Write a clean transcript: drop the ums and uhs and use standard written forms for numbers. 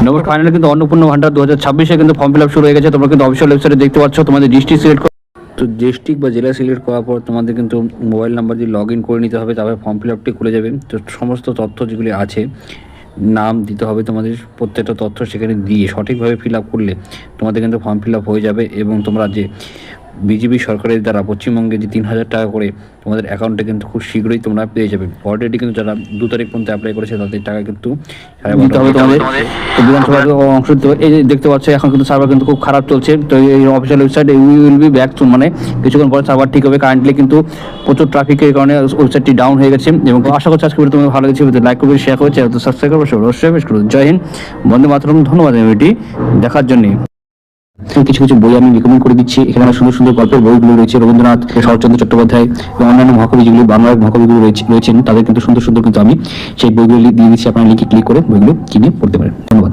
নমস্কার, ফাইনালি কিন্তু অন্নপূর্ণা ভান্ডার 2026-এ কিন্তু ফর্ম ফিল আপ শুরু হয়ে গেছে। তোমরা কিন্তু অফিসিয়াল ওয়েবসাইটে দেখতে পাচ্ছ। তোমাদের ডিস্ট্রিক্ট সিলেক্ট তো ডিস্ট্রিক্ট বা জেলা সিলেক্ট করার পর তোমাদের কিন্তু মোবাইল নাম্বার দিয়ে লগ ইন করে নিতে হবে। তারপরে ফর্ম ফিল আপটি খুলে যাবে। তো সমস্ত তথ্য যেগুলি আছে, নাম দিতে হবে তোমাদের, প্রত্যেকটা তথ্য সেখানে দিয়ে সঠিকভাবে ফিল আপ করলে তোমাদের কিন্তু ফর্ম ফিল আপ হয়ে যাবে। এবং তোমরা যে বিজেপি সরকারের দ্বারা পশ্চিমবঙ্গে যে 3,000 টাকা করে তোমাদের অ্যাকাউন্টে কিন্তু খুব শীঘ্রই তোমরা পেয়ে যাবে। অলরেডি কিন্তু যারা 2 তারিখ পর্যন্ত অ্যাপ্লাই করেছে তাদের টাকা কিন্তু দিতে হবে তোমাদের। তো বিধানসভার অংশ দিতে হবে। এই যে দেখতে পাচ্ছ এখন কিন্তু সার্ভার কিন্তু খুব খারাপ চলছে। তো এই official website will be back soon, মানে কিছুক্ষণ পরে সার্ভার ঠিক হবে। কারেন্টলি কিন্তু প্রচুর ট্রাফিকের কারণে ওয়েবসাইটটি ডাউন হয়ে গেছে। এবং আশা করছি আজকে তোমাদের ভালো লেগেছে। লাইক করবে, শেয়ার করবে, চ্যানেল সাবস্ক্রাইব করবে, অবশ্যই বেশ করুন। জয় হিন্দ, বন্দে মাতরম। ধন্যবাদ ভিডিওটি দেখার জন্য। কিছু কিছু বই আমি রিকমেন্ড করে দিচ্ছি। এখানে সুন্দর সুন্দর গল্পের বইগুলো রয়েছে। রবীন্দ্রনাথ, শরৎচন্দ্র চট্টোপাধ্যায় এবং অন্যান্য মহাকবি যেগুলি বাংলার মহাকবিগুলো রয়েছেন তাদের কিন্তু সুন্দর সুন্দর কিন্তু আমি সেই বইগুলো দিয়ে দিচ্ছি। আপনারা লিঙ্কে ক্লিক করে বইগুলো কিনে পড়তে পারেন। ধন্যবাদ।